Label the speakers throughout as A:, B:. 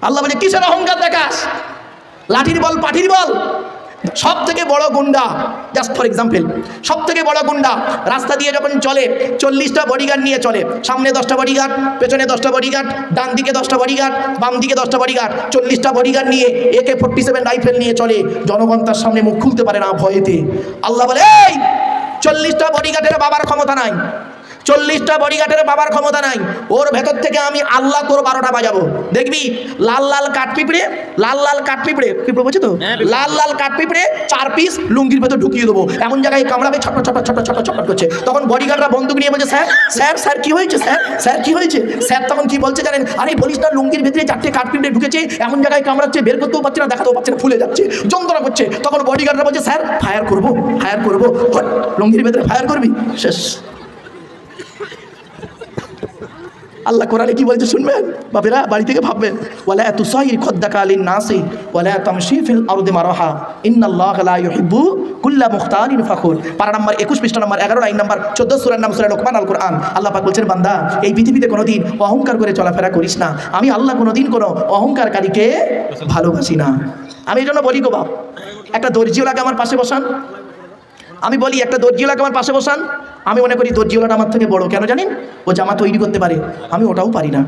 A: আল্লাহ বলে কিসের অহংকার দেখাস? লাঠির বল পাঠির বল। সব থেকে বড় গুন্ডা, জাস্ট ফর এক্সাম্পল, সব থেকে বড় গুন্ডা রাস্তা দিয়ে যখন চলে 40টা বডিগার্ড নিয়ে চলে। সামনে 10টা বডিগার্ড, পেছনে 10টা বডিগার্ড, ডান দিকে 10টা বডিগার্ড, বাম দিকে 10টা বডিগার্ড, 40টা বডিগার্ড নিয়ে AK-47 রাইফেল নিয়ে চলে। জনগণ তার সামনে মুখ খুলতে পারে না ভয়েতে। আল্লাহ বলে এই 40টা বডিগার্ডের বাবার ক্ষমতা নাই, 40টা বডিগার্ডের বাবার ক্ষমতা নাই। ওর ভেতর থেকে আমি আল্লাহ তোর 12টা বাজাবো। দেখবি লাল লাল কাঠপিঁপড়ে, লাল লাল কাঠপিঁপড়ে, পিঁপড়ে বলছে তো, লাল লাল কাঠপিঁপড়ে 4 পিস লুঙ্গির ভেতর ঢুকিয়ে দেবো, এমন জায়গায় কামড়াবে ছটপট ছটপট ছটপট ছটপট ছটপট করছে। তখন বডিগার্ডরা বন্দুক নিয়ে বলছে স্যার স্যার স্যার কি হয়েছে স্যার, স্যার কি হয়েছে? স্যার তখন কি বলছে জানেন? আরে বলিস না, লুঙ্গির ভিতরে 4টে কাঠপিঁপড়ে ঢুকেছে, এমন জায়গায় কামড়াচ্ছে, বের করতেও পারছে না, দেখাতেও পারছে না, ফুলে যাচ্ছে, যন্ত্রণা করছে। তখন বডিগার্ডরা বলছে স্যার ফায়ার করবো, ফায়ার করবো। লুঙ্গির ভেতরে ফায়ার করবি, শেষ। আল্লাহ কোরআনে কি বলছে শুনবেন বাপেরা, বাড়ি থেকে ভাববেন। ওয়ালা তুসাইর খদ্দাকা লিন-নাসি ওয়ালা তামশি ফিল আরদি মারাহা ইন্নাল্লাহা লা ইউহিব্বু কুল্লা মুখতারিন ফাখুর। পারা নাম্বার 21 পৃষ্ঠা নাম্বার 11 লাইন নাম্বার 14 সূরার নাম সূরা লোকমান আল কোরআন। আল্লাহ পাক বলছেন বান্দা এই পৃথিবীতে কোনোদিন অহংকার করে চলাফেরা করিস না। আমি আল্লাহ কোনোদিন কোনো অহংকারকারীকে ভালোবাসি না। আমি এই জন্য বলি গো বাপ, একটা দর্জিওয়ালাকে আমার পাশে বসান, আমি বলি একটা দর্জিওয়ালাকে আমার পাশে বসান, আমি মনে করি দর্জিওয়ালাটা আমার থেকে বড়। কেন জানেন? ও জামা তৈরি করতে পারে, আমি ওটাও পারি না।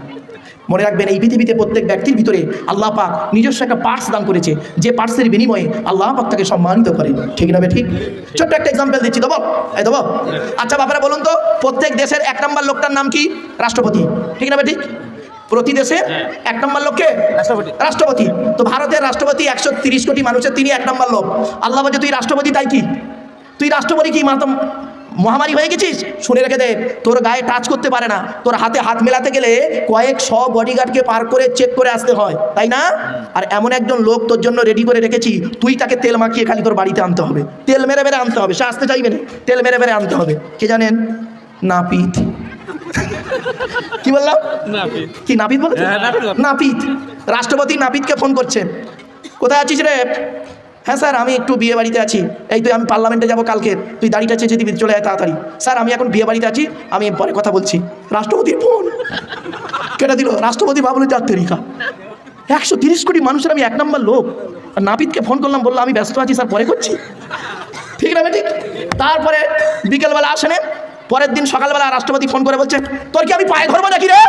A: মনে রাখবেন এই পৃথিবীতে প্রত্যেক ব্যক্তির ভিতরে আল্লাহ পাক নিজস্ব একটা পার্টস দান করেছে, যে পার্টসের বিনিময়ে আল্লাহ পাক তাকে সম্মানিত করে। ঠিক না? ঠিক। ছোট্ট একটা এক্সাম্পল দিচ্ছি, দেবো? এই দেবো? আচ্ছা বাবারা বলুন তো, প্রত্যেক দেশের 1 নম্বর লোকটার নাম কি? রাষ্ট্রপতি। ঠিক না? ঠিক। প্রতি দেশে 1 নম্বর লোককে রাষ্ট্রপতি। তো ভারতের রাষ্ট্রপতি 130 কোটি মানুষের, তিনি 1 নম্বর লোক। আল্লাহ বলছে তুই রাষ্ট্রপতি, তাই কি তুই রাষ্ট্রপতি কি মাতম মহামারী হয়ে গেছিস? শুনে রেখে দে, তোর গায়ে টাচ করতে পারে না, তোর হাতে হাত মেলাতে গেলে কয়েকশো বডিগার্ডকে পার করে চেক করে আসতে হয়, তাই না? আর এমন একজন লোক তোর জন্য রেডি করে রেখেছি, তুই তাকে তেল মাখিয়ে খালি তোর বাড়িতে আনতে হবে, তেল মেরে মেরে আনতে হবে, সে আসতে চাইবে না, তেল মেরে মেরে আনতে হবে। কে জানেন? নাপিত। কি বললাম? কি নাপিত বলে? নাপিত। রাষ্ট্রপতি নাপিতকে ফোন করছেন, কোথায় আছিস রে? হ্যাঁ স্যার আমি একটু বিয়ে বাড়িতে আছি, এই তুই আমি পার্লামেন্টে যাবো কালকে, তুই দাড়িটা চেঁচে দিবি, চলে আয় তাড়াতাড়ি। স্যার আমি এখন বিয়ে বাড়িতে আছি, আমি পরে কথা বলছি। রাষ্ট্রপতির ফোন কেটে দিল। রাষ্ট্রপতি ভাবলো যার তরিকা, 130 কোটি মানুষের আমি 1 নম্বর লোক, আর নাপিতকে ফোন করলাম, বললাম আমি ব্যস্ত আছি স্যার, পরে করছি। ঠিক না ঠিক? তারপরে বিকেলবেলা আসেন, পরের দিন সকালবেলা রাষ্ট্রপতি ফোন করে বলছে তোর কি আমি পায়ে ধরবো নাকি রে?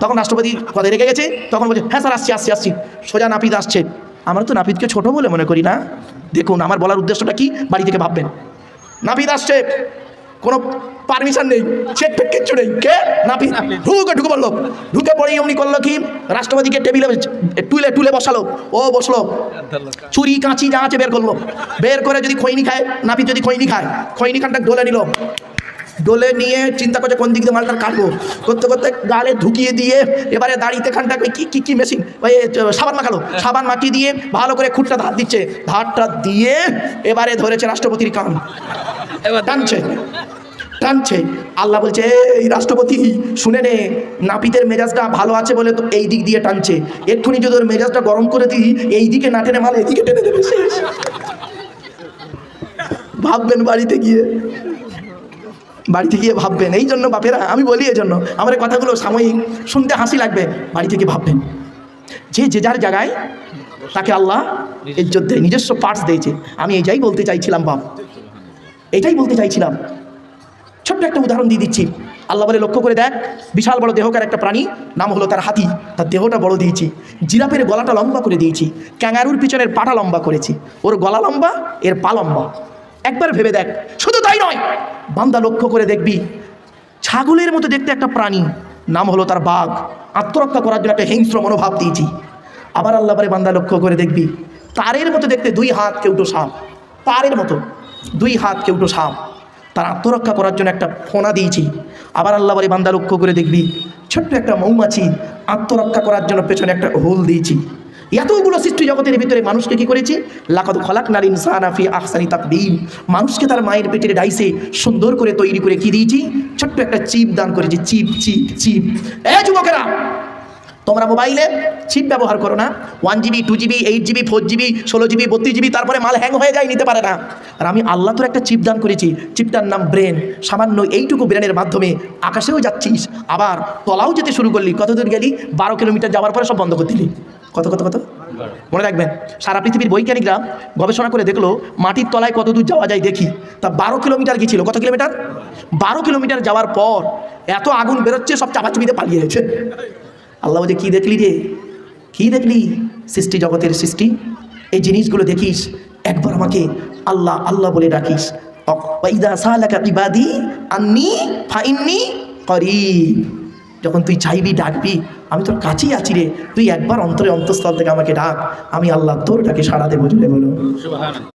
A: তখন রাষ্ট্রপতি কথা রেখে গেছে, তখন বলছে হ্যাঁ স্যার আসছি আসছি আসছি। সোজা নাপিত আসছে। আমরা তো নাপিতকে ছোট বলে মনে করি না। দেখুন আমার বলার উদ্দেশ্যটা কি, বাড়ি থেকে ভাববেন। নাপিত আসছে, কোনো পারমিশন নেই, চেক ফেক কিচ্ছু নেই। কে? নাপিত। ঢুকে পড়লো, ঢুকে পড়েই অমনি করলো কি, রাষ্ট্রপতিকে টেবিলে টুলে টুলে বসালো, ও বসলো, ছুরি কাঁচি যা আছে বের করলো, বের করে যদি খৈনি খায়, নাপিত যদি খৈনি খায়, খৈনি খানটা ডলে নিল, ডলে নিয়ে চিন্তা করছে কোন দিক দিয়ে মালটা কাটবো, করতে করতে গালে ঢুকিয়ে দিয়ে এবারে দাড়িতে খানটা কি কি মেশিন, ওই সাবান মাখালো, সাবান মাখিয়ে দিয়ে ভালো করে খুঁটটা ধার দিচ্ছে, ধারটা দিয়ে এবারে ধরেছে রাষ্ট্রপতির কান, টানছে টানছে। আল্লাহ বলছে এই রাষ্ট্রপতি শুনে নে, নাপিতের মেজাজটা ভালো আছে বলে তো এই দিক দিয়ে টানছে, এক্ষুনি যদি ওর মেজাজটা গরম করে দিই, এই দিকে না টেনে মাল এদিকে টেনে দেবে, শেষ। ভাববেন বাড়িতে গিয়ে, বাড়িতে গিয়ে ভাববেন। এই জন্য বাপেরা আমি বলি, এই জন্য আমার কথাগুলো সাময়িক শুনতে হাসি লাগবে, বাড়ি থেকে ভাববেন। যে যার জায়গায় তাকে আল্লাহ ইজ্জত দেয়, নিজস্ব পার্টস দিয়েছে। আমি এইটাই বলতে চাইছিলাম বাপ, এইটাই বলতে চাইছিলাম। ছোট্ট একটা উদাহরণ দিয়ে দিচ্ছি। আল্লাহ বলে লক্ষ্য করে দেখ, বিশাল বড় দেহকার একটা প্রাণী, নাম হলো তার হাতি, তার দেহটা বড় দিয়েছি, জিরাফের গলাটা লম্বা করে দিয়েছি, ক্যাঙ্গারুর পিছনের পাটা লম্বা করেছি, ওর গলা লম্বা, এর পা লম্বা। একবার ভেবে দেখ। শুধু তাই নয়, বান্দা লক্ষ্য করে দেখবি, ছাগলের মতো দেখতে একটা প্রাণী, নাম হলো তার বাঘ, আত্মরক্ষা করার জন্য একটা হিংস্র মনোভাব দিয়েছি। আবার আল্লাহ বলে বান্দা লক্ষ্য করে দেখবি, তারের মতো দেখতে 2 হাত কেউটো সাপ, তারের মতো 2 হাত কেউটো সাপ, তার আত্মরক্ষা করার জন্য একটা ফোনা দিয়েছি। আবার আল্লাহ বলে বান্দা লক্ষ্য করে দেখবি, ছোট্ট একটা মৌমাছি, আত্মরক্ষা করার জন্য পেছনে একটা হোল দিয়েছি। এতগুলো সৃষ্টি জগতের ভিতরে মানুষকে কি করেছি? লাকাদ খালাকনাল ইনসানা ফি আহসানি তাকবীম। মানুষকে তার মায়ের পেটের ডাইসে সুন্দর করে তৈরি করে কি দিয়েছি? ছোট্ট একটা চিপ দান করেছি। Chip chip chip. এই যুবকেরা, তোমরা মোবাইলে চিপ ব্যবহার করো না, 1GB 2GB 8GB 4GB 16GB 32GB, তারপরে মাল হ্যাং হয়ে যায়, নিতে পারে না। আর আমি আল্লাহ তোর একটা চিপ দান করেছি, চিপটার নাম ব্রেন। সামান্য এইটুকু ব্রেনের মাধ্যমে আকাশেও যাচ্ছিস, আবার তলাও যেতে শুরু করলি। কতদূর গেলি? 12 কিলোমিটার যাওয়ার পরে সব বন্ধ করে দিলি। কত কত কত? মনে রাখবেন, সারা পৃথিবীর বৈজ্ঞানিকরা গবেষণা করে দেখলো মাটির তলায় কত দূর যাওয়া যায় দেখি, তা 12 কিলোমিটার গিয়েছিল। কত কিলোমিটার? 12 কিলোমিটার যাওয়ার পর এত আগুন বেরোচ্ছে, সব চাপাচাপিতে পালিয়ে গেছে। আল্লাহ বলছে, কি দেখলি রে, কি দেখলি? সৃষ্টি জগতের সৃষ্টি, এই জিনিসগুলো দেখিস, একবার আমাকে আল্লাহ আল্লাহ বলে ডাকিস। ওয়াইদা সালাকা ইবাদি আন্নি ফাইন্নি করিব, যখন তুই চাইবি ডাকবি, আমি তোর কাছেই আছি রে, তুই একবার অন্তরে অন্তঃস্থল থেকে আমাকে ডাক, আমি আল্লাহ তোর ডাকে সাড়া দেবো। জুড়ে বলো।